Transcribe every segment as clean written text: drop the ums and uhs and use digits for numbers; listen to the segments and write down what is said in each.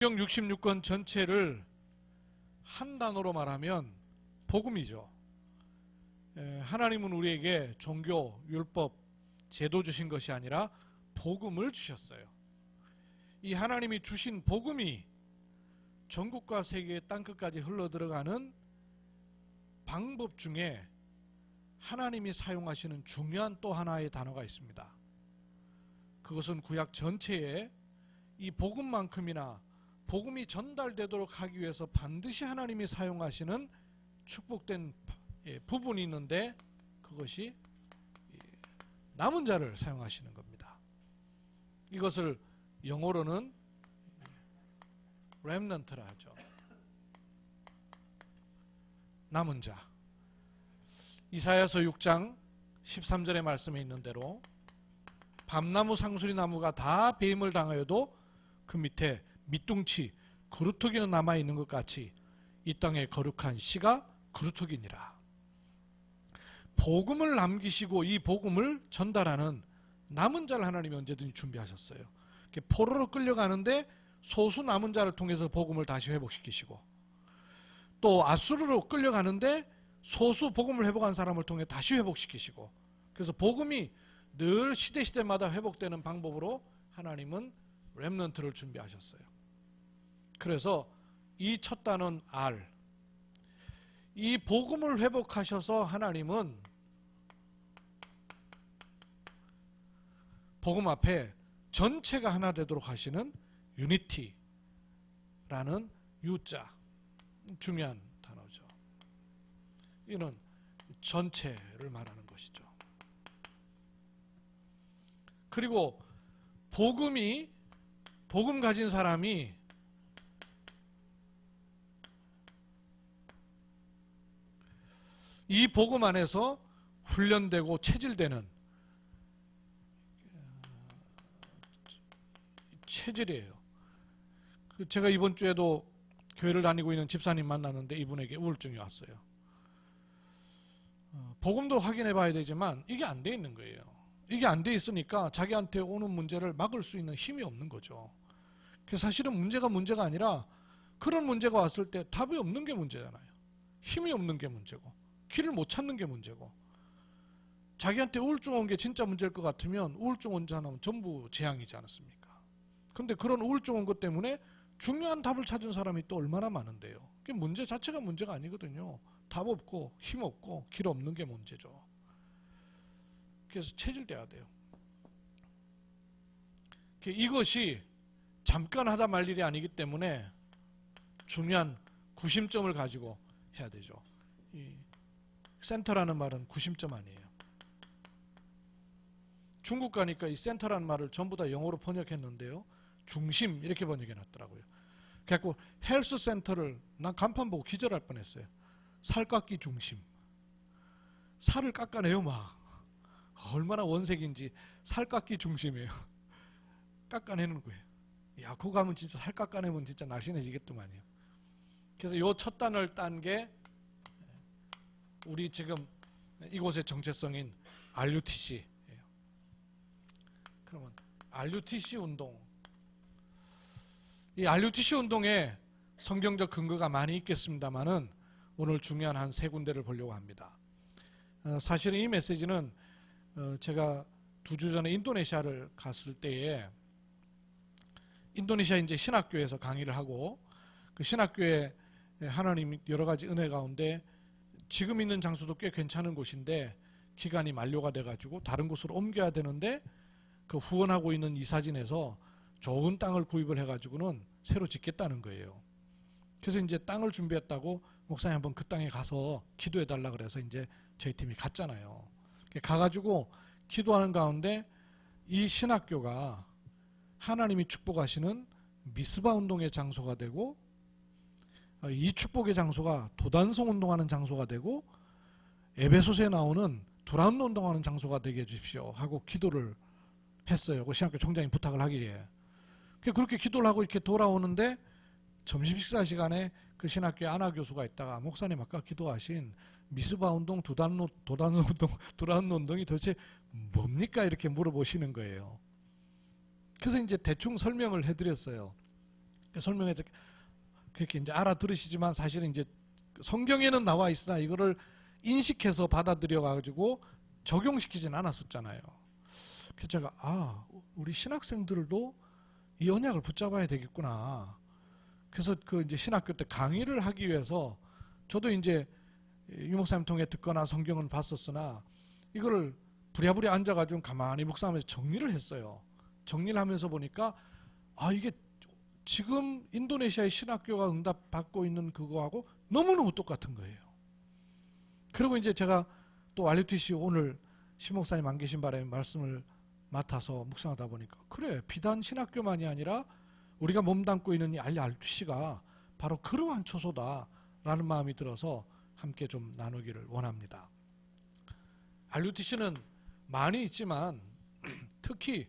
성경 66권 전체를 한 단어로 말하면 복음이죠. 하나님은 우리에게 종교, 율법, 제도 주신 것이 아니라 복음을 주셨어요. 이 하나님이 주신 복음이 전국과 세계의 땅끝까지 흘러들어가는 방법 중에 하나님이 사용하시는 중요한 또 하나의 단어가 있습니다. 그것은 구약 전체에 이 복음만큼이나 복음이 전달되도록 하기 위해서 반드시 하나님이 사용하시는 축복된 부분이 있는데, 그것이 남은 자를 사용하시는 겁니다. 이것을 영어로는 렘넌트라 하죠. 남은 자. 이사야서 6장 13절의 말씀에 있는 대로 밤나무 상수리 나무가 다 배임을 당하여도 그 밑에 밑둥치 그루터기는 남아있는 것 같이 이 땅의 거룩한 씨가 그루터기니라. 복음을 남기시고 이 복음을 전달하는 남은 자를 하나님이 언제든지 준비하셨어요. 포로로 끌려가는데 소수 남은 자를 통해서 복음을 다시 회복시키시고, 또 아수르로 끌려가는데 소수 복음을 회복한 사람을 통해 다시 회복시키시고, 그래서 복음이 늘 시대마다 회복되는 방법으로 하나님은 렘넌트를 준비하셨어요. 그래서 이 첫 단어는 R. 이 복음을 회복하셔서 하나님은 복음 앞에 전체가 하나 되도록 하시는 유니티라는 U자, 중요한 단어죠. 이는 전체를 말하는 것이죠. 그리고 복음 가진 사람이 이 복음 안에서 훈련되고 체질되는 체질이에요. 제가 이번 주에도 교회를 다니고 있는 집사님 만났는데 이분에게 우울증이 왔어요. 복음도 확인해 봐야 되지만 이게 안 돼 있는 거예요. 이게 안 돼 있으니까 자기한테 오는 문제를 막을 수 있는 힘이 없는 거죠. 그래서 사실은 문제가 아니라 그런 문제가 왔을 때 답이 없는 게 문제잖아요. 힘이 없는 게 문제고, 길을 못 찾는 게 문제고, 자기한테 우울증 온 게 진짜 문제일 것 같으면 우울증 온 사람은 전부 재앙이지 않았습니까? 근데 그런 우울증 온 것 때문에 중요한 답을 찾은 사람이 또 얼마나 많은데요. 그게 문제 자체가 문제가 아니거든요. 답 없고 힘 없고 길 없는 게 문제죠. 그래서 체질돼야 돼요. 이것이 잠깐 하다 말 일이 아니기 때문에 중요한 구심점을 가지고 해야 되죠. 이 센터라는 말은 구심점 아니에요. 중국 가니까 이 센터라는 말을 전부 다 영어로 번역했는데요, 중심 이렇게 번역해놨더라고요. 그래갖고 헬스 센터를 난 간판 보고 기절할 뻔했어요. 살 깎기 중심. 살을 깎아내요 막. 얼마나 원색인지 살 깎기 중심이에요. 깎아내는 거예요. 야, 그거 가면 진짜 살 깎아내면 진짜 날씬해지겠더만요. 그래서 요 첫 단어를 딴 게 우리 지금 이곳의 정체성인 RUTC예요. 그러면 RUTC 운동, 이 RUTC 운동에 성경적 근거가 많이 있겠습니다만은 오늘 중요한 한 세 군데를 보려고 합니다. 사실은 이 메시지는 제가 2주 전에 인도네시아를 갔을 때에 인도네시아 이제 신학교에서 강의를 하고, 그 신학교에 하나님 여러 가지 은혜 가운데 지금 있는 장소도 꽤 괜찮은 곳인데 기간이 만료가 돼가지고 다른 곳으로 옮겨야 되는데, 그 후원하고 있는 이사진에서 좋은 땅을 구입을 해가지고는 새로 짓겠다는 거예요. 그래서 이제 땅을 준비했다고 목사님 한번 그 땅에 가서 기도해달라 그래서 이제 저희 팀이 갔잖아요. 가가지고 기도하는 가운데 이 신학교가 하나님이 축복하시는 미스바 운동의 장소가 되고, 이 축복의 장소가 도단성 운동하는 장소가 되고, 에베소서에 나오는 두란노 운동하는 장소가 되게 해주십시오 하고 기도를 했어요. 그 신학교 총장이 부탁을 하기에. 그렇게 기도를 하고 이렇게 돌아오는데 점심 식사 시간에 그 신학교에 아나 교수가 있다가 목사님 아까 기도하신 미스바 운동, 도단노 운동, 두란노 운동이 도대체 뭡니까? 이렇게 물어보시는 거예요. 그래서 이제 대충 설명을 해드렸어요. 설명해서 그렇게 이제 알아들으시지만 사실은 이제 성경에는 나와 있으나 이거를 인식해서 받아들여 가지고 적용시키진 않았었잖아요. 그래서 제가 우리 신학생들도 이 언약을 붙잡아야 되겠구나. 그래서 그 이제 신학교 때 강의를 하기 위해서 저도 이제 유 목사님 통해 듣거나 성경은 봤었으나 이거를 부랴부랴 앉아가지고 가만히 묵상하면서 정리를 했어요. 정리를 하면서 보니까 이게 지금 인도네시아의 신학교가 응답받고 있는 그거하고 너무너무 똑같은 거예요. 그리고 이제 제가 또 RUTC 오늘 시 목사님 안 계신 바람에 말씀을 맡아서 묵상하다 보니까 그래, 비단 신학교만이 아니라 우리가 몸담고 있는 이 RUTC가 바로 그러한 초소다라는 마음이 들어서 함께 좀 나누기를 원합니다. RUTC는 많이 있지만 특히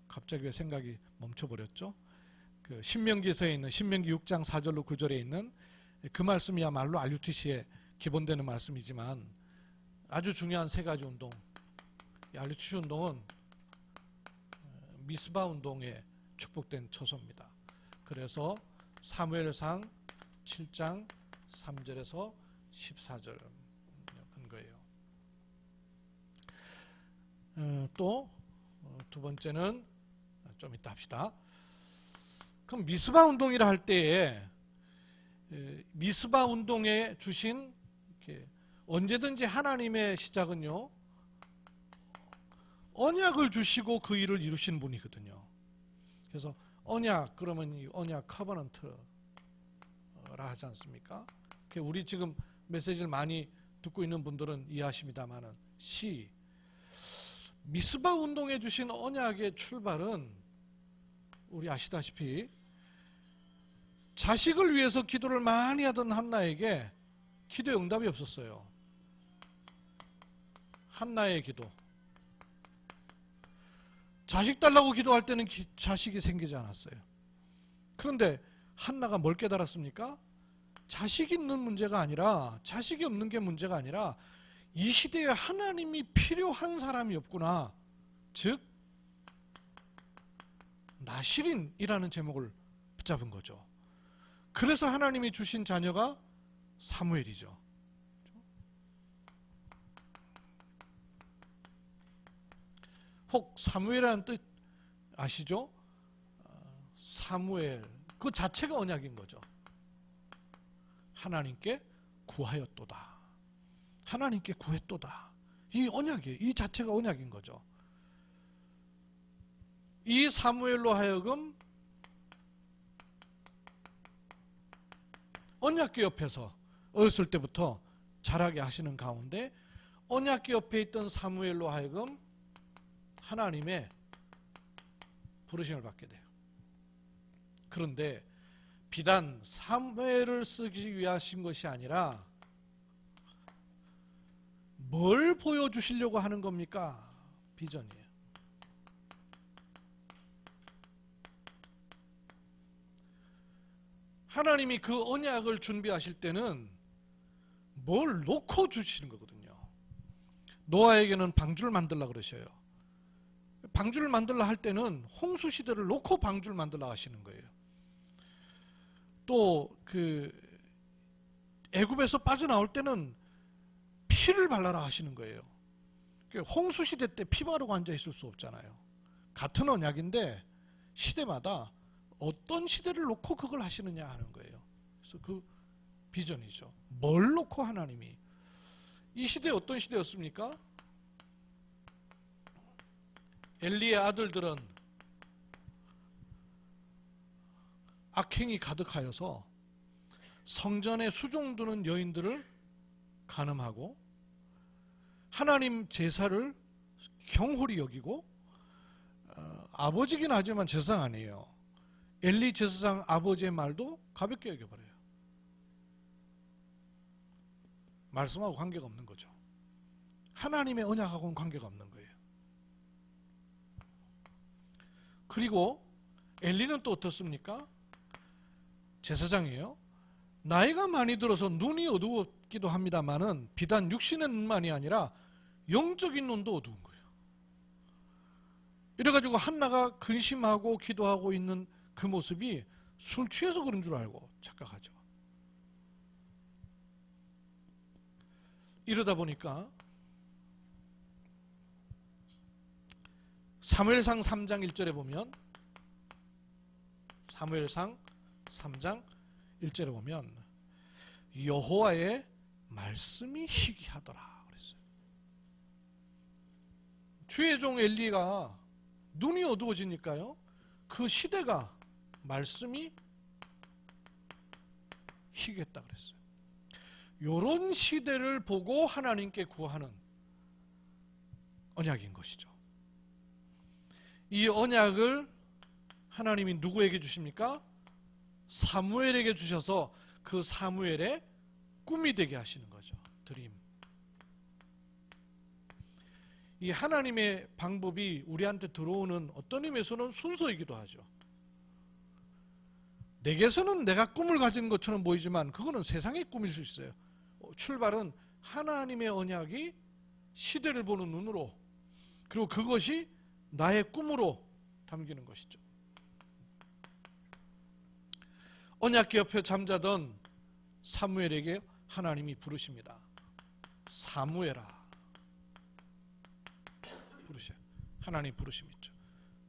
갑자기 왜 생각이 멈춰버렸죠? 그 신명기서에 있는 신명기 6장 4절로 9절에 있는 그 말씀이야말로 RUTC에 기본되는 말씀이지만 아주 중요한 세 가지 운동, 이 RUTC 운동은 미스바 운동에 축복된 처소입니다. 그래서 사무엘상 7장 3절에서 14절 한 거예요. 또 두 번째는 좀 이따 합시다. 그럼 미스바 운동이라 할 때에 미스바 운동에 주신 언제든지 하나님의 시작은요, 언약을 주시고 그 일을 이루신 분이거든요. 그래서 언약 그러면 이 언약 커버넌트라 하지 않습니까? 우리 지금 메시지를 많이 듣고 있는 분들은 이해하십니다만은 미스바 운동에 주신 언약의 출발은 우리 아시다시피 자식을 위해서 기도를 많이 하던 한나에게 기도의 응답이 없었어요. 한나의 기도. 자식 달라고 기도할 때는 자식이 생기지 않았어요. 그런데 한나가 뭘 깨달았습니까? 자식이 있는 문제가 아니라, 자식이 없는 게 문제가 아니라 이 시대에 하나님이 필요한 사람이 없구나. 즉 나실인이라는 제목을 붙잡은 거죠. 그래서 하나님이 주신 자녀가 사무엘이죠. 혹 사무엘이라는 뜻 아시죠? 사무엘 그 자체가 언약인 거죠. 하나님께 구하였도다. 하나님께 구했도다. 이 언약이에요. 이 자체가 언약인 거죠. 이 사무엘로 하여금 언약궤 옆에서 어렸을 때부터 자라게 하시는 가운데 언약궤 옆에 있던 사무엘로 하여금 하나님의 부르심을 받게 돼요. 그런데 비단 사무엘을 쓰기 위하신 것이 아니라 뭘 보여주시려고 하는 겁니까? 비전이에요. 하나님이 그 언약을 준비하실 때는 뭘 놓고 주시는 거거든요. 노아에게는 방주를 만들라 그러셔요. 방주를 만들라 할 때는 홍수 시대를 놓고 방주를 만들라 하시는 거예요. 또 애굽에서 빠져나올 때는 피를 발라라 하시는 거예요. 홍수 시대 때 피 바르고 앉아 있을 수 없잖아요. 같은 언약인데 시대마다 어떤 시대를 놓고 그걸 하시느냐 하는 거예요. 그래서 그 비전이죠. 뭘 놓고 하나님이. 이 시대 어떤 시대였습니까? 엘리의 아들들은 악행이 가득하여서 성전에 수종드는 여인들을 간음하고 하나님 제사를 경홀히 여기고 아버지긴 하지만 제사장 아니에요. 엘리 제사장 아버지의 말도 가볍게 여겨버려요. 말씀하고 관계가 없는 거죠. 하나님의 언약하고는 관계가 없는 거예요. 그리고 엘리는 또 어떻습니까? 제사장이에요. 나이가 많이 들어서 눈이 어두웠기도 합니다만은 비단 육신의 눈만이 아니라 영적인 눈도 어두운 거예요. 이래가지고 한나가 근심하고 기도하고 있는 그 모습이 술 취해서 그런 줄 알고 착각하죠. 이러다 보니까 사무엘상 3장 1절에 보면, 사무엘상 3장 1절에 보면 여호와의 말씀이 희귀하더라 그랬어요. 주의 종 엘리가 눈이 어두워지니까요, 그 시대가 말씀이 희귀했다 그랬어요. 요런 시대를 보고 하나님께 구하는 언약인 것이죠. 이 언약을 하나님이 누구에게 주십니까? 사무엘에게 주셔서 그 사무엘의 꿈이 되게 하시는 거죠. 드림. 이 하나님의 방법이 우리한테 들어오는 어떤 의미에서는 순서이기도 하죠. 내게서는 내가 꿈을 가진 것처럼 보이지만 그거는 세상의 꿈일 수 있어요. 출발은 하나님의 언약이 시대를 보는 눈으로, 그리고 그것이 나의 꿈으로 담기는 것이죠. 언약궤 옆에 잠자던 사무엘에게 하나님이 부르십니다. 사무엘아 부르셔요. 하나님 부르심이 있죠.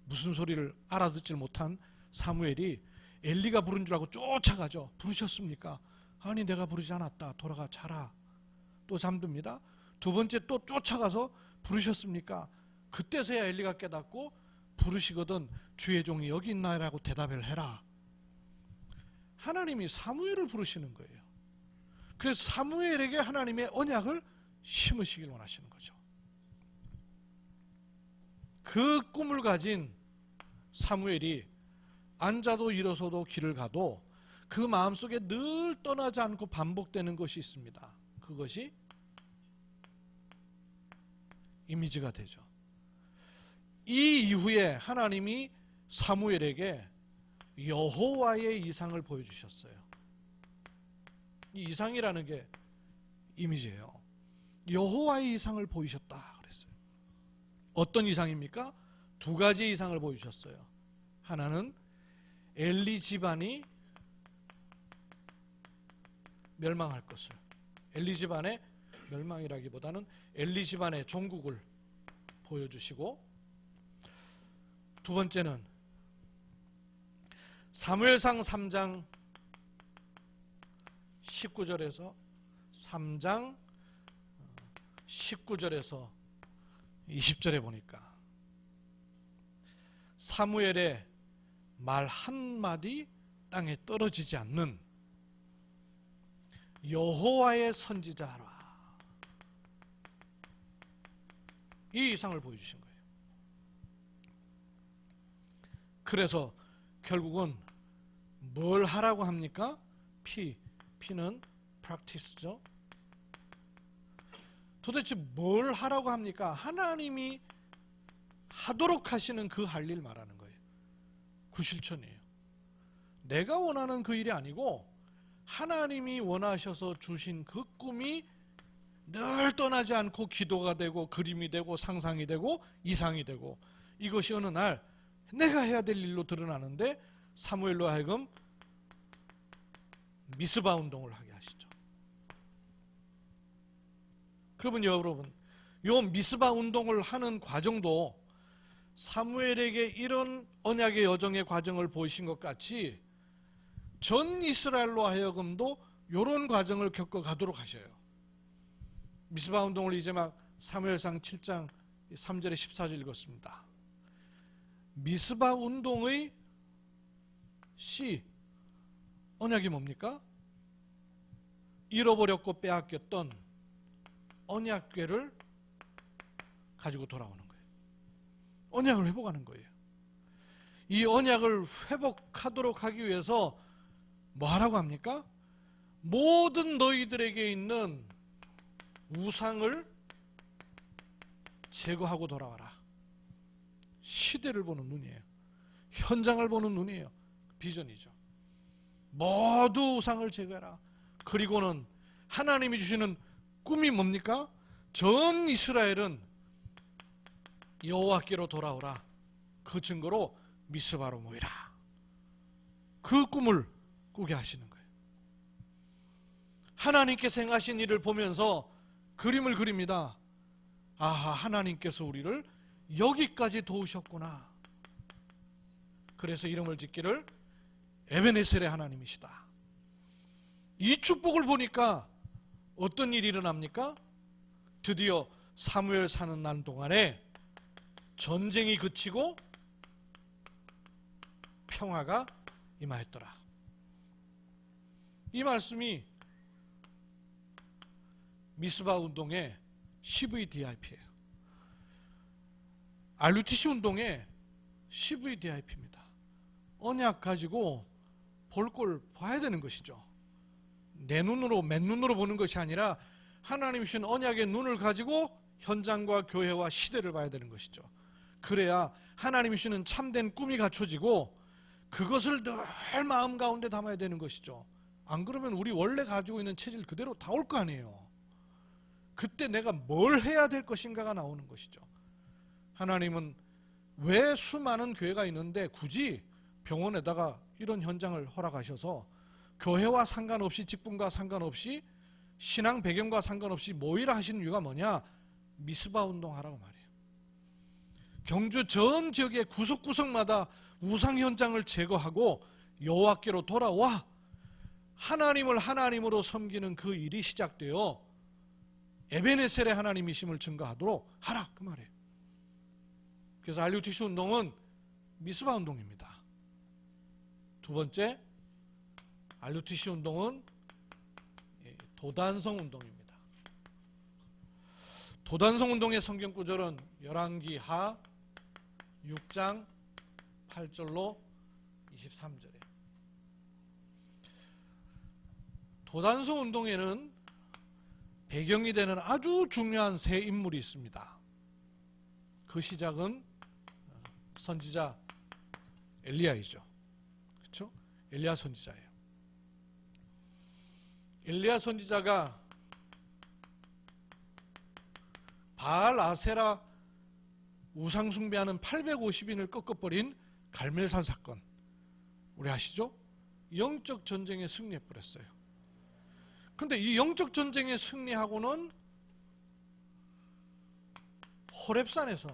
무슨 소리를 알아듣질 못한 사무엘이 엘리가 부른 줄 알고 쫓아가죠. 부르셨습니까? 아니, 내가 부르지 않았다. 돌아가 자라. 또 잠듭니다. 두 번째 또 쫓아가서 부르셨습니까? 그때서야 엘리가 깨닫고 부르시거든 주의 종이 여기 있나라고 대답을 해라. 하나님이 사무엘을 부르시는 거예요. 그래서 사무엘에게 하나님의 언약을 심으시길 원하시는 거죠. 그 꿈을 가진 사무엘이 앉아도 일어서도 길을 가도 그 마음속에 늘 떠나지 않고 반복되는 것이 있습니다. 그것이 이미지가 되죠. 이 이후에 하나님이 사무엘에게 여호와의 이상을 보여주셨어요. 이 이상이라는 게 이미지예요. 여호와의 이상을 보이셨다 그랬어요. 어떤 이상입니까? 두 가지 이상을 보여주셨어요. 하나는 엘리 집안이 멸망할 것을, 엘리 집안의 멸망이라기보다는 엘리 집안의 종국을 보여주시고, 두 번째는 사무엘상 3장 19절에서 3장 19절에서 20절에 보니까 사무엘의 말 한마디 땅에 떨어지지 않는 여호와의 선지자라, 이 이상을 보여주신 거예요. 그래서 결국은 뭘 하라고 합니까? 피는 practice죠. 도대체 뭘 하라고 합니까? 하나님이 하도록 하시는 그 할 일 말하는 거예요. 그 실천이에요. 내가 원하는 그 일이 아니고 하나님이 원하셔서 주신 그 꿈이 늘 떠나지 않고 기도가 되고 그림이 되고 상상이 되고 이상이 되고, 이것이 어느 날 내가 해야 될 일로 드러나는데 사무엘로 하여금 미스바 운동을 하게 하시죠. 그러면 여러분, 이 미스바 운동을 하는 과정도 사무엘에게 이런 언약의 여정의 과정을 보이신 것 같이 전 이스라엘로 하여금도 이런 과정을 겪어가도록 하셔요. 미스바 운동을 이제 막 사무엘상 7장 3절에 14절 읽었습니다. 미스바 운동의 시, 언약이 뭡니까? 잃어버렸고 빼앗겼던 언약궤를 가지고 돌아오는 거예요. 언약을 회복하는 거예요. 이 언약을 회복하도록 하기 위해서 뭐 하라고 합니까? 모든 너희들에게 있는 우상을 제거하고 돌아와라. 시대를 보는 눈이에요. 현장을 보는 눈이에요. 비전이죠. 모두 우상을 제거해라. 그리고는 하나님이 주시는 꿈이 뭡니까? 전 이스라엘은 여호와께로 돌아오라. 그 증거로 미스바로 모이라. 그 꿈을 꾸게 하시는 거예요. 하나님께서 행하신 일을 보면서 그림을 그립니다. 아하, 하나님께서 우리를 여기까지 도우셨구나. 그래서 이름을 짓기를 에베네셀의 하나님이시다. 이 축복을 보니까 어떤 일이 일어납니까? 드디어 사무엘 사는 날 동안에 전쟁이 그치고 평화가 임하였더라. 이 말씀이 미스바 운동의 CVDIP예요. RUTC 운동의 CVDIP입니다. 언약 가지고 볼 걸 봐야 되는 것이죠. 내 눈으로 맨눈으로 보는 것이 아니라 하나님이 주신 언약의 눈을 가지고 현장과 교회와 시대를 봐야 되는 것이죠. 그래야 하나님이 주시는 참된 꿈이 갖춰지고 그것을 늘 마음 가운데 담아야 되는 것이죠. 안 그러면 우리 원래 가지고 있는 체질 그대로 다 올 거 아니에요. 그때 내가 뭘 해야 될 것인가가 나오는 것이죠. 하나님은 왜 수많은 교회가 있는데 굳이 병원에다가 이런 현장을 허락하셔서 교회와 상관없이, 직분과 상관없이, 신앙 배경과 상관없이 모이라 하시는 이유가 뭐냐? 미스바 운동하라고 말이에요. 경주 전 지역의 구석구석마다 우상 현장을 제거하고 여호와께로 돌아와 하나님을 하나님으로 섬기는 그 일이 시작되어 에베네셀의 하나님이심을 증거하도록 하라, 그 말이에요. 그래서 RUTC 운동은 미스바 운동입니다. 두 번째, RUTC 운동은 도단성 운동입니다. 도단성 운동의 성경 구절은 열왕기하 6장 8절로 23절이에요. 도단성 운동에는 배경이 되는 아주 중요한 세 인물이 있습니다. 그 시작은 선지자 엘리야이죠. 그렇죠? 엘리야 선지자예요. 엘리야 선지자가 바알 아세라 우상 숭배하는 850인을 꺾어버린 갈멜산 사건, 우리 아시죠? 영적 전쟁에 승리해버렸어요. 그런데 이 영적 전쟁에 승리하고는 호렙산에서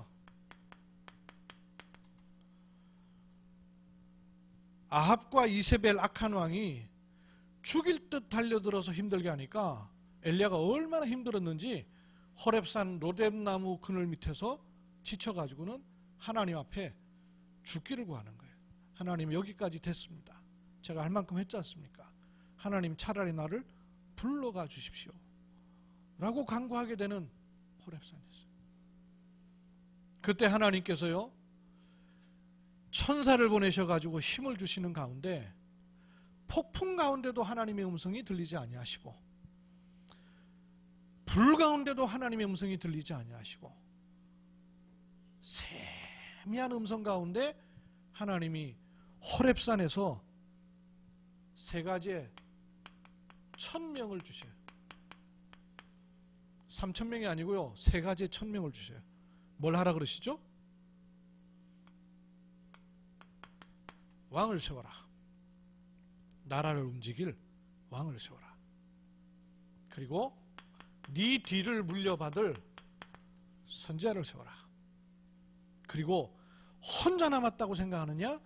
아합과 이세벨 악한 왕이 죽일 듯 달려들어서 힘들게 하니까 엘리야가 얼마나 힘들었는지 호렙산 로뎀나무 그늘 밑에서 지쳐가지고는 하나님 앞에 죽기를 구하는 거예요. 하나님, 여기까지 됐습니다. 제가 할 만큼 했지 않습니까? 하나님, 차라리 나를 불러가 주십시오 라고 간구하게 되는 호렙산이었어요. 그때 하나님께서요, 천사를 보내셔가지고 힘을 주시는 가운데 폭풍 가운데도 하나님의 음성이 들리지 아니하시고 불 가운데도 하나님의 음성이 들리지 아니하시고 세미한 음성 가운데 하나님이 호렙산에서 세 가지의 1000명을 주셔요. 3000명이 아니고요, 세 가지의 1000명을 주셔요. 뭘 하라 그러시죠? 왕을 세워라. 나라를 움직일 왕을 세워라. 그리고 네 뒤를 물려받을 선지자를 세워라. 그리고 혼자 남았다고 생각하느냐?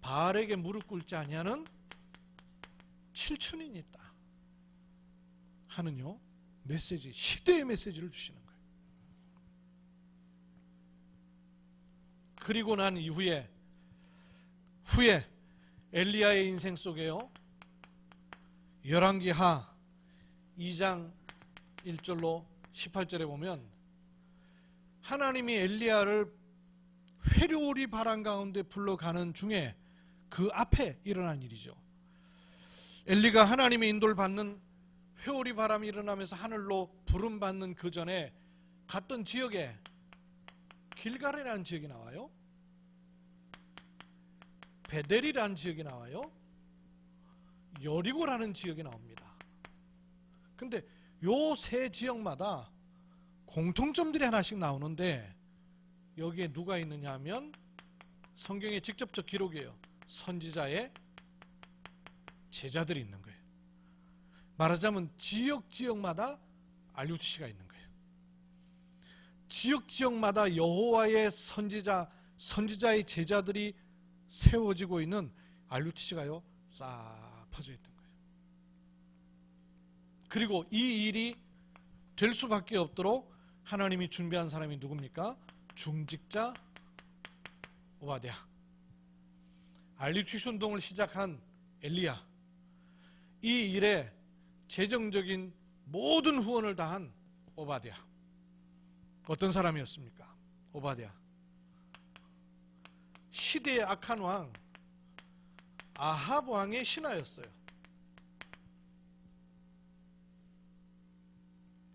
바알에게 무릎 꿇지 아니하는 7천인이 있다 하는요, 메시지, 시대의 메시지를 주시는 거예요. 그리고 난 이후에 엘리야의 인생 속에요, 열왕기하 2장 1절로 18절에 보면 하나님이 엘리야를 회료오리 바람 가운데 불러가는 중에 그 앞에 일어난 일이죠. 엘리가 하나님의 인도를 받는 회오리 바람이 일어나면서 하늘로 부름 받는 그 전에 갔던 지역에 길갈이라는 지역이 나와요. 베델이라는 지역이 나와요. 여리고라는 지역이 나옵니다. 근데 요 세 지역마다 공통점들이 하나씩 나오는데 여기에 누가 있느냐 하면 성경의 직접적 기록이에요. 선지자의 제자들이 있는 거예요. 말하자면 지역마다 RUTC가 있는 거예요. 지역마다 여호와의 선지자의 제자들이 세워지고 있는 RUTC가요 싹 퍼져 있는 거예요. 그리고 이 일이 될 수밖에 없도록 하나님이 준비한 사람이 누굽니까? 중직자 오바댜. RUTC 운동을 시작한 엘리야, 이 일에 재정적인 모든 후원을 다한 오바댜. 어떤 사람이었습니까? 오바댜. 시대의 악한 왕 아합 왕의 신하였어요.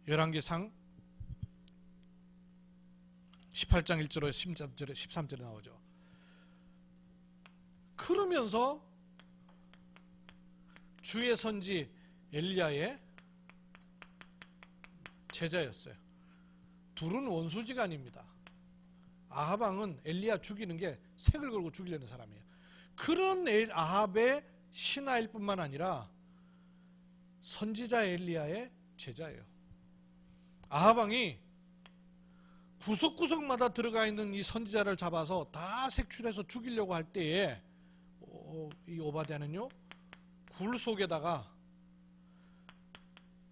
열왕기상 18장 1절에 13절에 나오죠. 그러면서 주의 선지 엘리야의 제자였어요. 둘은 원수지간입니다. 아합 왕은 엘리야 죽이는 게 색을 걸고 죽이려는 사람이에요. 그런 아합의 신하일 뿐만 아니라 선지자 엘리야의 제자예요. 아합 왕이 구석구석마다 들어가 있는 이 선지자를 잡아서 다 색출해서 죽이려고 할 때에 이 오바댜는요 굴 속에다가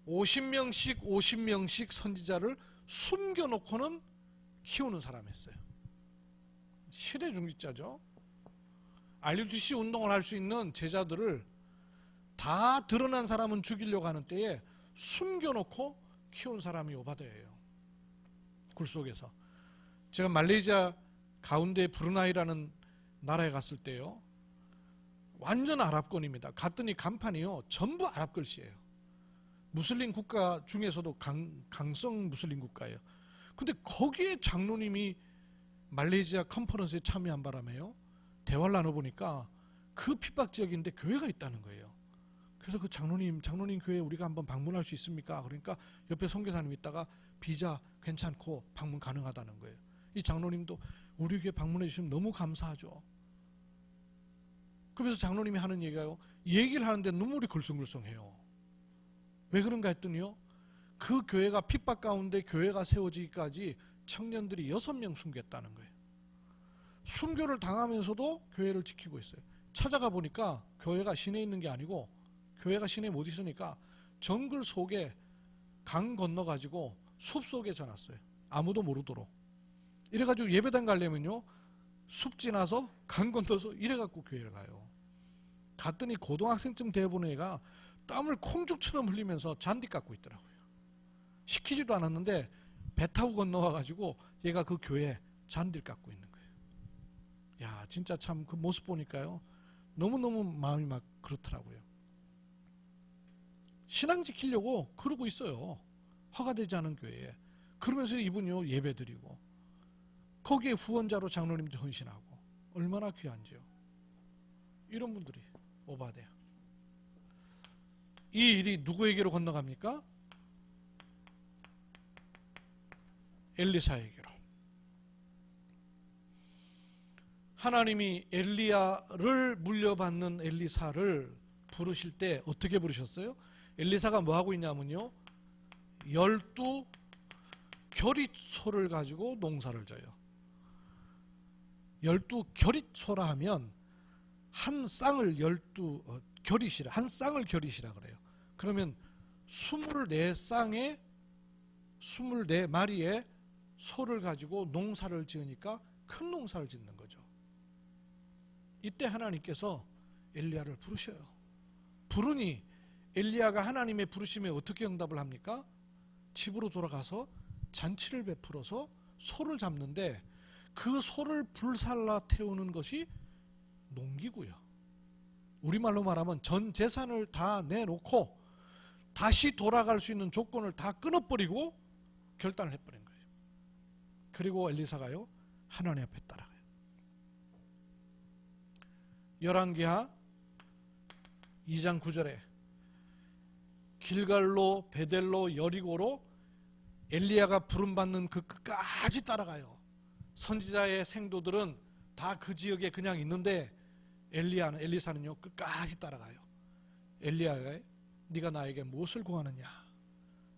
50명씩 선지자를 숨겨놓고는 키우는 사람이었어요. 시대 중직자죠. RUTC 운동을 할 수 있는 제자들을 다 드러난 사람은 죽이려고 하는 때에 숨겨놓고 키운 사람이 오바댜예요. 굴 속에서. 제가 말레이시아 가운데 브루나이라는 나라에 갔을 때요, 완전 아랍권입니다. 갔더니 간판이요 전부 아랍 글씨예요. 무슬림 국가 중에서도 강성 무슬림 국가예요. 근데 거기에 장로님이 말레이시아 컨퍼런스에 참여한 바람에요, 대화를 나눠보니까 그 핍박 지역인데 교회가 있다는 거예요. 그래서 그 장로님 교회 우리가 한번 방문할 수 있습니까? 그러니까 옆에 선교사님이 있다가 비자 괜찮고 방문 가능하다는 거예요. 이 장로님도 우리 교회 방문해 주시면 너무 감사하죠. 그래서 장로님이 하는 얘기를 하는데 눈물이 글썽글썽해요. 왜 그런가 했더니요, 그 교회가 핍박 가운데 교회가 세워지기까지 청년들이 6명 숨겼다는 거예요. 순교를 당하면서도 교회를 지키고 있어요. 찾아가 보니까 교회가 시내에 있는 게 아니고, 교회가 시내에 못 있으니까 정글 속에 강 건너가지고 숲 속에 져놨어요. 아무도 모르도록. 이래가지고 예배당 가려면요 숲 지나서 강 건너서 이래갖고 교회를 가요. 갔더니 고등학생쯤 돼보는 애가 땀을 콩죽처럼 흘리면서 잔디 깎고 있더라고요. 시키지도 않았는데 배 타고 건너와가지고 얘가 그 교회 잔디를 깎고 있는 거예요. 야, 진짜 참 그 모습 보니까요 너무너무 마음이 막 그렇더라고요. 신앙 지키려고 그러고 있어요. 허가되지 않은 교회에. 그러면서 이분이요 예배 드리고 거기에 후원자로 장로님들 헌신하고 얼마나 귀한지요. 이런 분들이 오바댜. 이 일이 누구에게로 건너갑니까? 엘리사에게로. 하나님이 엘리야를 물려받는 엘리사를 부르실 때 어떻게 부르셨어요? 엘리사가 뭐 하고 있냐면요 12 겨릿소를 가지고 농사를 져요. 12 겨릿소라 하면 한 쌍을 한 쌍을 겨릿이라 그래요. 그러면 24쌍에 24마리의 소를 가지고 농사를 지으니까 큰 농사를 짓는 거죠. 이때 하나님께서 엘리야를 부르셔요. 부르니 엘리야가 하나님의 부르심에 어떻게 응답을 합니까? 집으로 돌아가서 잔치를 베풀어서 소를 잡는데 그 소를 불살라 태우는 것이 농기고요. 우리말로 말하면 전 재산을 다 내놓고 다시 돌아갈 수 있는 조건을 다 끊어버리고 결단을 해버린 거예요. 그리고 엘리사가요 하나님 앞에 따라가요. 열왕기하 2장 9절에 길갈로 베델로 여리고로 엘리야가 부름받는 그 끝까지 따라가요. 선지자의 생도들은 다 그 지역에 그냥 있는데 엘리사는요 끝까지 따라가요. 엘리야가 네가 나에게 무엇을 구하느냐?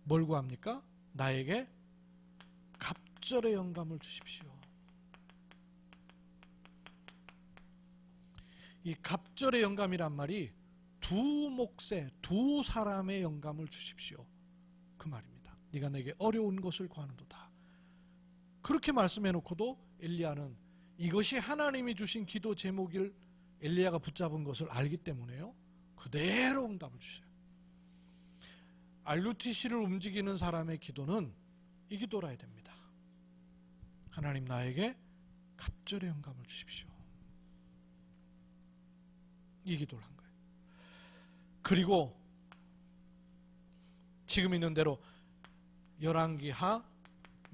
뭘 구합니까? 나에게 갑절의 영감을 주십시오. 이 갑절의 영감이란 말이 두 몫의 두 사람의 영감을 주십시오. 그 말입니다. 네가 내게 어려운 것을 구하는도다. 그렇게 말씀해 놓고도 엘리야는 이것이 하나님이 주신 기도 제목을 엘리야가 붙잡은 것을 알기 때문에요. 그대로 응답을 주셔요. RUTC를 움직이는 사람의 기도는 이 기도라야 됩니다. 하나님 나에게 갑절의 영감을 주십시오. 이 기도를 한 거예요. 그리고 지금 있는 대로 열왕기하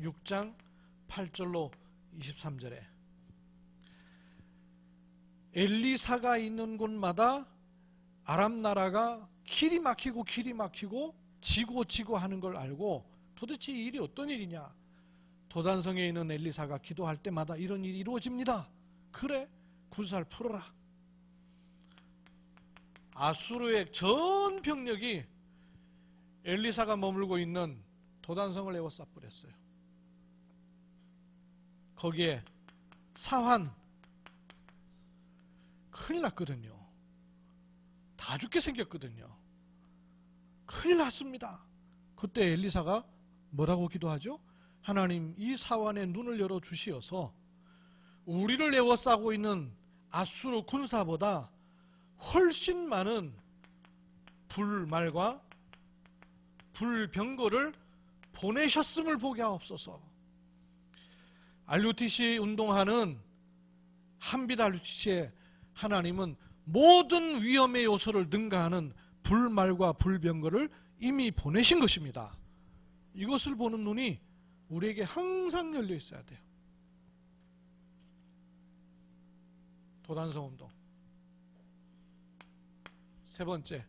6장 8절로 23절에 엘리사가 있는 곳마다 아람 나라가 길이 막히고 지고 하는 걸 알고 도대체 이 일이 어떤 일이냐? 도단성에 있는 엘리사가 기도할 때마다 이런 일이 이루어집니다. 그래, 군사를 풀어라. 아수르의 전 병력이 엘리사가 머물고 있는 도단성을 에워싸버렸어요. 거기에 사환 큰일 났거든요. 다 죽게 생겼거든요. 큰일 났습니다. 그때 엘리사가 뭐라고 기도하죠? 하나님 이 사환의 눈을 열어 주시어서 우리를 에워싸고 있는 아수르 군사보다 훨씬 많은 불말과 불병거를 보내셨음을 보게 하옵소서. RUTC 운동하는 한빛 RUTC에 하나님은 모든 위험의 요소를 능가하는 불말과 불병거를 이미 보내신 것입니다. 이것을 보는 눈이 우리에게 항상 열려 있어야 돼요. 도단성 운동. 세 번째,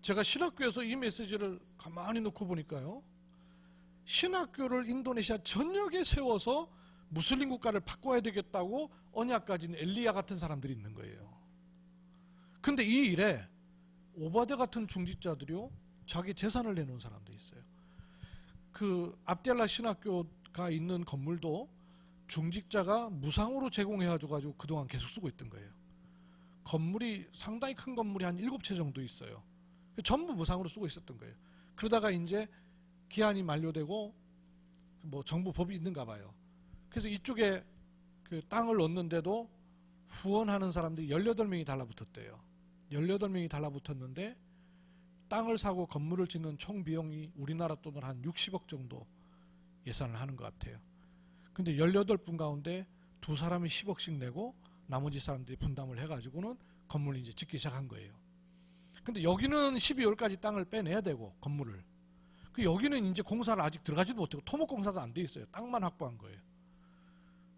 제가 신학교에서 이 메시지를 가만히 놓고 보니까요, 신학교를 인도네시아 전역에 세워서 무슬림 국가를 바꿔야 되겠다고 언약 가진 엘리야 같은 사람들이 있는 거예요. 근데 이 일에 오바데 같은 중직자들이요, 자기 재산을 내놓은 사람도 있어요. 그 압델라 신학교가 있는 건물도 중직자가 무상으로 제공해가지고 그동안 계속 쓰고 있던 거예요. 건물이 상당히 큰 건물이 한 7채 정도 있어요. 전부 무상으로 쓰고 있었던 거예요. 그러다가 이제 기한이 만료되고 뭐 정부 법이 있는가 봐요. 그래서 이쪽에 그 땅을 얻는데도 후원하는 사람들이 18명이 달라붙었대요. 18명이 달라붙었는데 땅을 사고 건물을 짓는 총 비용이 우리나라 돈으로 한 60억 정도 예산을 하는 것 같아요. 근데 18분 가운데 두 사람이 10억씩 내고 나머지 사람들이 분담을 해가지고는 건물을 이제 짓기 시작한 거예요. 근데 여기는 12월까지 땅을 빼내야 되고 건물을. 그 여기는 이제 공사를 아직 들어가지도 못하고 토목공사도 안 돼 있어요. 땅만 확보한 거예요.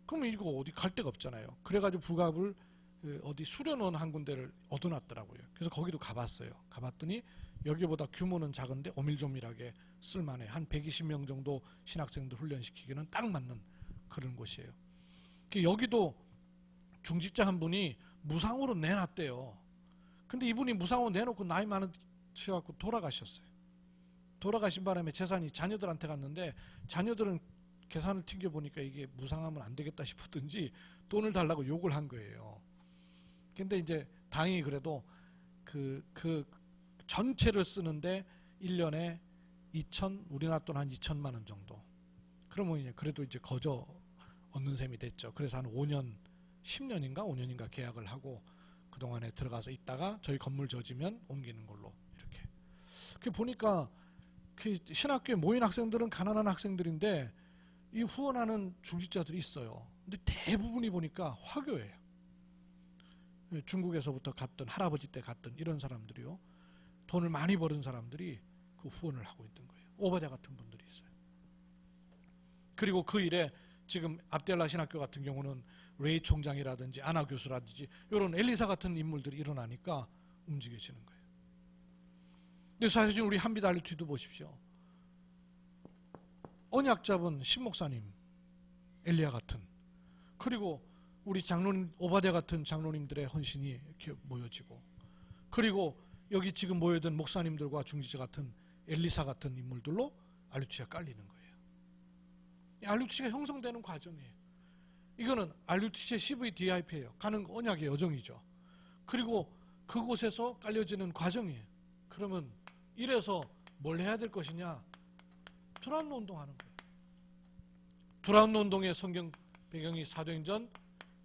그럼 이거 어디 갈 데가 없잖아요. 그래가지고 부갑을 어디 수련원 한 군데를 얻어놨더라고요. 그래서 거기도 가봤어요. 가봤더니 여기보다 규모는 작은데 오밀조밀하게 쓸만해. 한 120명 정도 신학생들 훈련시키기는 딱 맞는 그런 곳이에요. 여기도 중직자 한 분이 무상으로 내놨대요. 근데 이분이 무상으로 내놓고 나이 많으셔갖고 돌아가셨어요. 돌아가신 바람에 재산이 자녀들한테 갔는데 자녀들은 계산을 튕겨보니까 이게 무상하면 안 되겠다 싶었든지 돈을 달라고 욕을 한 거예요. 근데 이제 다행히 그래도 그 전체를 쓰는데 1년에 우리나라 돈 한 2천만 원 정도. 그러면 이제 그래도 이제 거저 얻는 셈이 됐죠. 그래서 한 5년, 10년인가 5년인가 계약을 하고 그동안에 들어가서 있다가 저희 건물 져지면 옮기는 걸로 이렇게. 보니까 그 신학교에 모인 학생들은 가난한 학생들인데 이 후원하는 중직자들이 있어요. 근데 대부분이 보니까 화교예요. 중국에서부터 갔던 할아버지 때 갔던 이런 사람들이요. 돈을 많이 버는 사람들이 그 후원을 하고 있던 거예요. 오바데 같은 분들이 있어요. 그리고 그 일에 지금 압델라 신학교 같은 경우는 레이 총장이라든지 아나 교수라든지 이런 엘리사 같은 인물들이 일어나니까 움직여지는 거예요. 근데 사실 지금 우리 한빛 RUTC도 보십시오. 언약 잡은 신목사님 엘리야 같은 그리고 우리 장로님, 오바댜 같은 장로님들의 헌신이 이렇게 모여지고, 그리고 여기 지금 모여든 목사님들과 중지자 같은 엘리사 같은 인물들로 알루치가 깔리는 거예요. 알루치가 형성되는 과정이에요. 이거는 알루치의 CVDIP예요. 가는 언약의 여정이죠. 그리고 그곳에서 깔려지는 과정이에요. 그러면 이래서 뭘 해야 될 것이냐? 두라운드 운동하는 거예요. 두라운드 운동의 성경 배경이 사도행전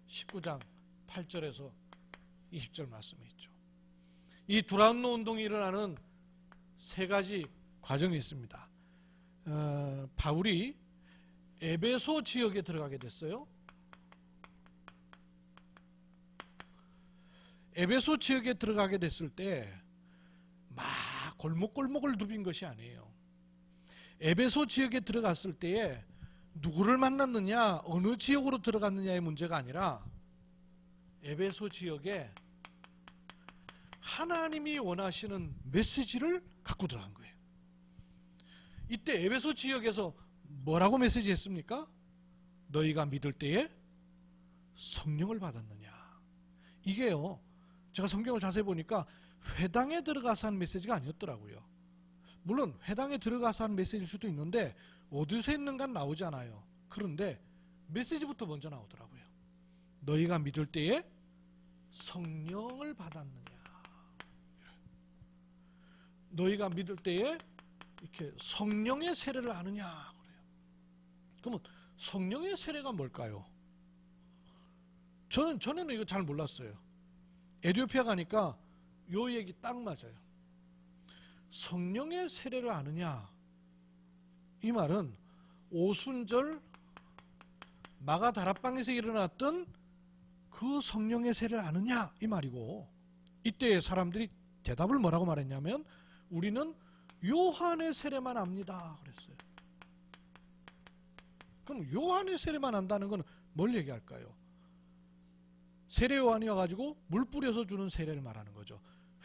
19장 8절에서 20절 말씀에 있죠. 이 두라운드 운동이 일어나는 세 가지 과정이 있습니다. 바울이 에베소 지역에 들어가게 됐어요. 에베소 지역에 들어가게 됐을 때 막 골목골목을 누빈 것이 아니에요. 에베소 지역에 들어갔을 때에 누구를 만났느냐, 어느 지역으로 들어갔느냐의 문제가 아니라 에베소 지역에 하나님이 원하시는 메시지를 갖고 들어간 거예요. 이때 에베소 지역에서 뭐라고 메시지했습니까? 너희가 믿을 때에 성령을 받았느냐. 이게요, 제가 성경을 자세히 보니까 회당에 들어가서 한 메시지가 아니었더라고요. 물론 회당에 들어가서 한 메시지일 수도 있는데 어디서 했는가 나오지 않아요. 그런데 메시지부터 먼저 나오더라고요. 너희가 믿을 때에 성령을 받았느냐. 너희가 믿을 때에 이렇게 성령의 세례를 아느냐 그래요. 그러면 성령의 세례가 뭘까요? 전에는 이거 잘 몰랐어요. 에티오피아 가니까 요 얘기 딱 맞아요. 성령의 세례를 아느냐, 이 말은 오순절 마가다락방에서 일어났던 그 성령의 세례를 아느냐 이 말이고, 이때 사람들이 대답을 뭐라고 말했냐면 우리는 요한의 세례만 압니다 그랬어요. 그럼 요한의 세례만 안다는 건 뭘 얘기할까요? 세례 요한이 와가지고 물 뿌려서 주는 세례를 말하는 거죠.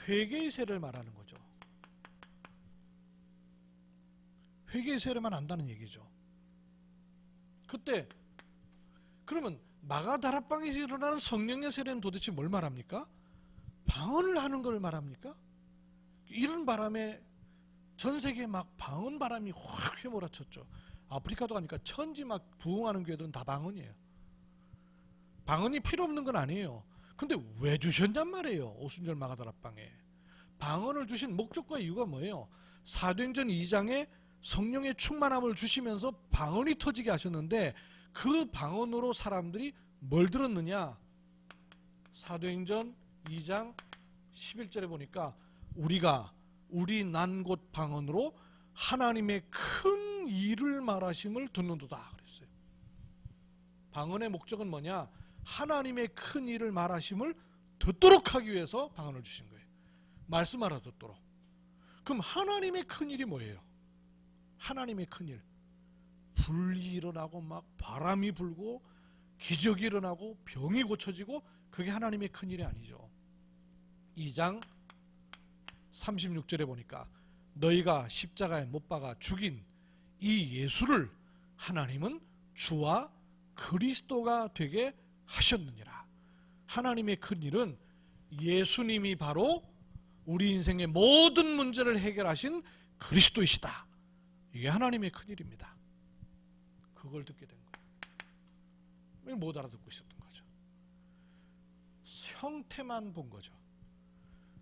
회개의 세례를 말하는 거죠. 회개의 세례만 안다는 얘기죠. 그때 그러면 마가다락방에서 일어나는 성령의 세례는 도대체 뭘 말합니까? 방언을 하는 걸 말합니까? 이런 바람에 전 세계에 막 방언 바람이 확 휘몰아쳤죠. 아프리카도 가니까 천지 막 부흥하는 교회들은 다 방언이에요. 방언이 필요 없는 건 아니에요. 근데 왜 주셨냔 말이에요. 오순절 마가다락방에 방언을 주신 목적과 이유가 뭐예요? 사도행전 2장에 성령의 충만함을 주시면서 방언이 터지게 하셨는데 그 방언으로 사람들이 뭘 들었느냐? 사도행전 2장 11절에 보니까 우리 난 곳 방언으로 하나님의 큰 일을 말하심을 듣는도다 그랬어요. 방언의 목적은 뭐냐? 하나님의 큰 일을 말하심을 듣도록 하기 위해서 방언을 주신 거예요. 말씀 알아듣도록. 그럼 하나님의 큰 일이 뭐예요? 하나님의 큰 일. 불이 일어나고 막 바람이 불고 기적이 일어나고 병이 고쳐지고 그게 하나님의 큰 일이 아니죠. 2장 36절에 보니까 너희가 십자가에 못 박아 죽인 이 예수를 하나님은 주와 그리스도가 되게 하셨느니라. 하나님의 큰 일은 예수님이 바로 우리 인생의 모든 문제를 해결하신 그리스도이시다. 이게 하나님의 큰 일입니다. 그걸 듣게 된 거예요. 못 알아듣고 있었던 거죠. 형태만 본 거죠.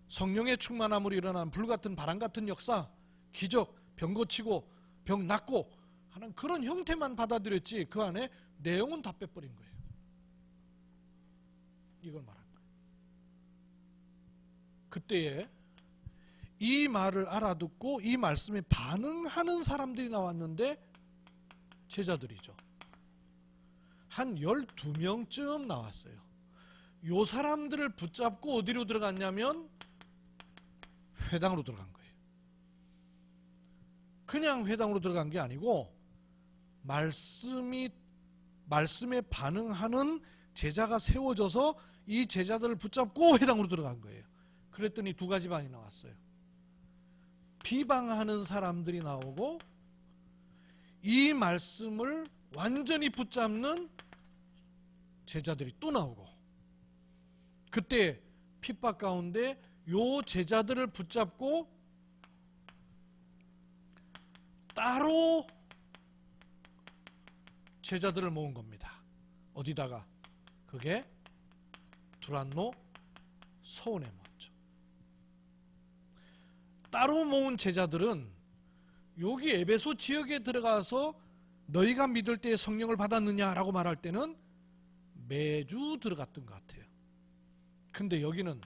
성령의 충만함으로 일어난 불같은 바람 같은 역사, 기적, 병 고치고 병 낫고 하는 그런 형태만 받아들였지 그 안에 내용은 다 빼버린 거예요. 이걸 말한 거예요. 그때에 이 말을 알아듣고 이 말씀에 반응하는 사람들이 나왔는데 제자들이죠. 한 12명쯤 나왔어요. 요 사람들을 붙잡고 어디로 들어갔냐면 회당으로 들어간 거예요. 그냥 회당으로 들어간 게 아니고 말씀에 반응하는 제자가 세워져서 이 제자들을 붙잡고 회당으로 들어간 거예요. 그랬더니 두 가지 반이 나왔어요. 비방하는 사람들이 나오고 이 말씀을 완전히 붙잡는 제자들이 또 나오고, 그때 핍박 가운데 요 제자들을 붙잡고 따로 제자들을 모은 겁니다. 어디다가? 그게 두란노 서원에 모았죠. 따로 모은 제자들은 여기 에베소 지역에 들어가서 너희가 믿을 때 성령을 받았느냐라고 말할 때는 매주 들어갔던 것 같아요. 근데 여기는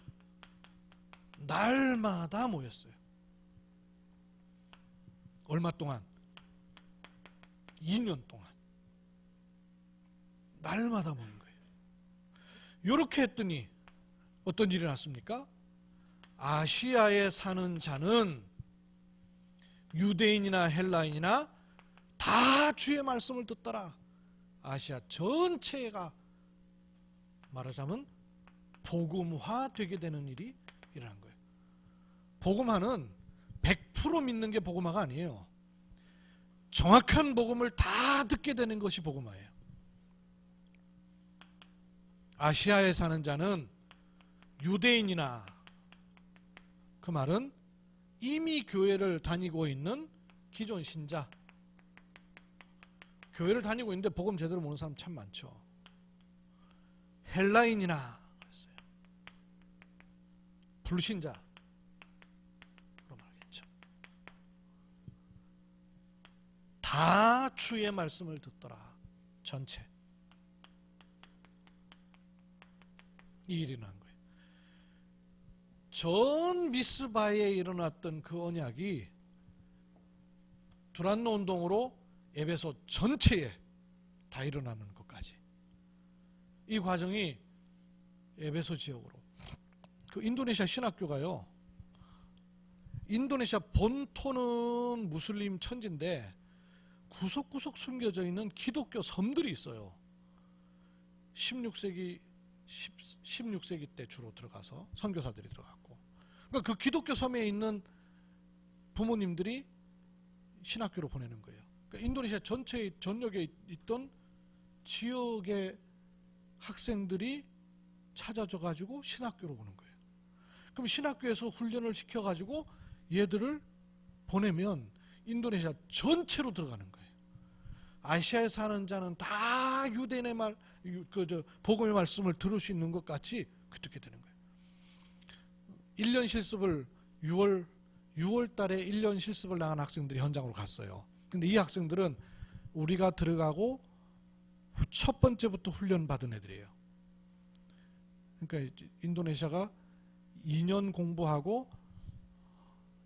날마다 모였어요. 얼마 동안? 2년 동안 날마다 모인 거예요. 이렇게 했더니 어떤 일이 났습니까? 아시아에 사는 자는 유대인이나 헬라인이나 다 주의 말씀을 듣더라. 아시아 전체가 말하자면 복음화 되게 되는 일이 일어난 거예요. 복음화는 100% 믿는 게 복음화가 아니에요. 정확한 복음을 다 듣게 되는 것이 복음화예요. 아시아에 사는 자는 유대인이나, 그 말은 이미 교회를 다니고 있는 기존 신자, 교회를 다니고 있는데 복음 제대로 모르는 사람 참 많죠. 헬라인이나 그랬어요. 불신자 그런 말겠죠. 다 주의 말씀을 듣더라. 전체 이 일이 난 거예요. 전 미스바에 일어났던 그 언약이 두란노 운동으로 에베소 전체에 다 일어나는 것까지, 이 과정이 에베소 지역으로, 그 인도네시아 신학교가요, 인도네시아 본토는 무슬림 천지인데 구석구석 숨겨져 있는 기독교 섬들이 있어요. 16세기 때 주로 들어가서 선교사들이 들어갔고, 그러니까 그 기독교 섬에 있는 부모님들이 신학교로 보내는 거예요. 그러니까 인도네시아 전체의 전역에 있던 지역의 학생들이 찾아져 가지고 신학교로 오는 거예요. 그럼 신학교에서 훈련을 시켜 가지고 얘들을 보내면 인도네시아 전체로 들어가는 거예요. 아시아에 사는 자는 다 유대인의 말, 복음의 말씀을 들을 수 있는 것 같이 듣게 되는 거예요. 1년 실습을 6월 달에 1년 실습을 나간 학생들이 현장으로 갔어요. 근데 이 학생들은 우리가 들어가고 첫 번째부터 훈련 받은 애들이에요. 그러니까 인도네시아가 2년 공부하고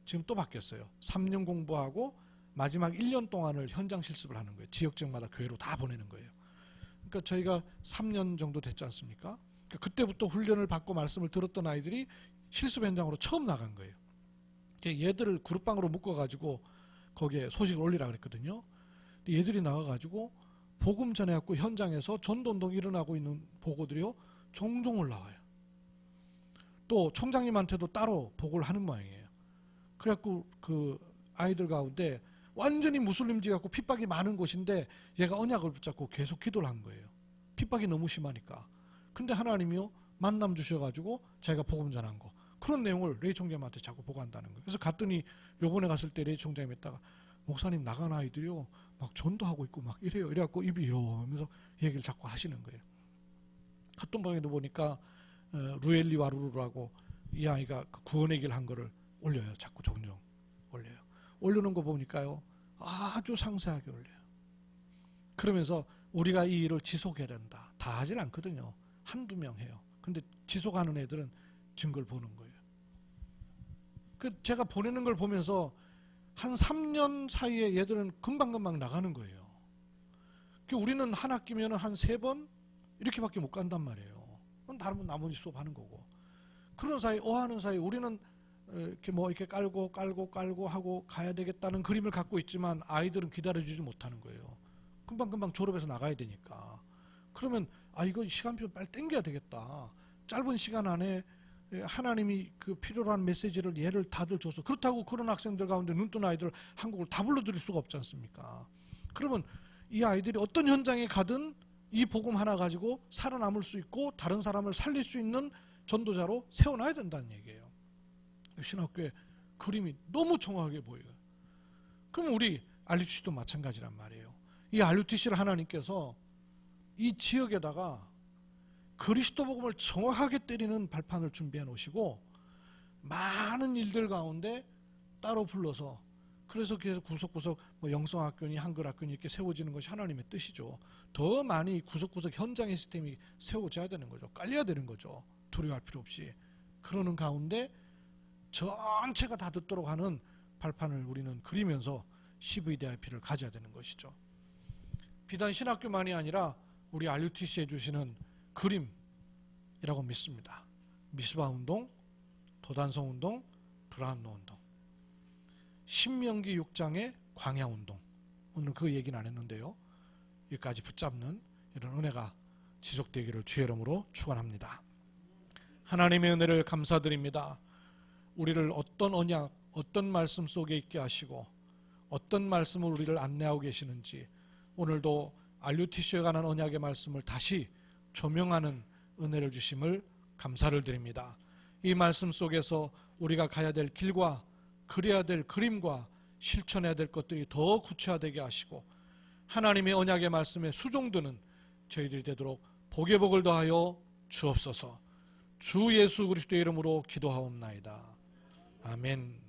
지금 또 바뀌었어요. 3년 공부하고 마지막 1년 동안을 현장 실습을 하는 거예요. 지역적마다 교회로 다 보내는 거예요. 그러니까 저희가 3년 정도 됐지 않습니까? 그러니까 그때부터 훈련을 받고 말씀을 들었던 아이들이 실습 현장으로 처음 나간 거예요. 얘들을 그룹방으로 묶어가지고 거기에 소식을 올리라 그랬거든요. 근데 얘들이 나가가지고 복음 전해갖고 현장에서 전도운동 일어나고 있는 보고들이요 종종 올라와요. 또 총장님한테도 따로 보고를 하는 모양이에요. 그래갖고 그 아이들 가운데 완전히 무슬림지 갖고 핍박이 많은 곳인데 얘가 언약을 붙잡고 계속 기도를 한 거예요. 핍박이 너무 심하니까. 근데 하나님이요 만남 주셔가지고 자기가 복음 전한 거, 그런 내용을 레이 총장님한테 자꾸 보고한다는 거예요. 그래서 갔더니 요번에 갔을 때 레이 총장님 했다가 목사님 나간 아이들이요 막 전도하고 있고 막 이래요. 이래갖고 입이 이러면서 얘기를 자꾸 하시는 거예요. 카톡방에도 보니까 루엘리 와루루라고 이 아이가 그 구원의 길 한 거를 올려요. 자꾸 종종 올려요. 올리는 거 보니까요 아주 상세하게 올려요. 그러면서 우리가 이 일을 지속해야 된다. 다 하진 않거든요. 한두 명 해요. 근데 지속하는 애들은 증거를 보는 거예요. 그 제가 보내는 걸 보면서 한 3년 사이에 얘들은 금방금방 나가는 거예요. 우리는 한 학기면 한 3번 이렇게밖에 못 간단 말이에요. 다른 나머지 수업하는 거고. 그런 사이, 어하는 사이 우리는 이렇게 뭐 이렇게 깔고 하고 가야 되겠다는 그림을 갖고 있지만 아이들은 기다려주지 못하는 거예요. 금방금방 졸업해서 나가야 되니까. 그러면 이거 시간표 빨리 당겨야 되겠다. 짧은 시간 안에 하나님이 그 필요로 한 메시지를 얘를 다들 줘서, 그렇다고 그런 학생들 가운데 눈뜬 아이들을 한국을 다 불러들일 수가 없지 않습니까? 그러면 이 아이들이 어떤 현장에 가든 이 복음 하나 가지고 살아남을 수 있고 다른 사람을 살릴 수 있는 전도자로 세워놔야 된다는 얘기예요. 신학교의 그림이 너무 정확하게 보여요. 그럼 우리 RUTC도 마찬가지란 말이에요. 이 RUTC를 하나님께서 이 지역에다가 그리스도 복음을 정확하게 때리는 발판을 준비해 놓으시고 많은 일들 가운데 따로 불러서, 그래서 구석구석 뭐 영성학교니 한글학교니 이렇게 세워지는 것이 하나님의 뜻이죠. 더 많이 구석구석 현장의 시스템이 세워져야 되는 거죠. 깔려야 되는 거죠. 두려워할 필요 없이. 그러는 가운데 전체가 다 듣도록 하는 발판을 우리는 그리면서 CVDIP를 가져야 되는 것이죠. 비단 신학교만이 아니라 우리 RUTC에 주시는 그림이라고 믿습니다. 미스바 운동, 도단성 운동, 브라운노 운동, 신명기 6장의 광야 운동. 오늘 그 얘기는 안 했는데요. 여기까지 붙잡는 이런 은혜가 지속되기를 주의 이름으로 축원합니다. 하나님의 은혜를 감사드립니다. 우리를 어떤 언약, 어떤 말씀 속에 있게 하시고 어떤 말씀을 우리를 안내하고 계시는지 오늘도 RUTC에 관한 언약의 말씀을 다시 조명하는 은혜를 주심을 감사를 드립니다. 이 말씀 속에서 우리가 가야 될 길과 그려야 될 그림과 실천해야 될 것들이 더 구체화되게 하시고 하나님의 언약의 말씀에 수종드는 저희들이 되도록 복의 복을 더하여 주옵소서. 주 예수 그리스도의 이름으로 기도하옵나이다. 아멘.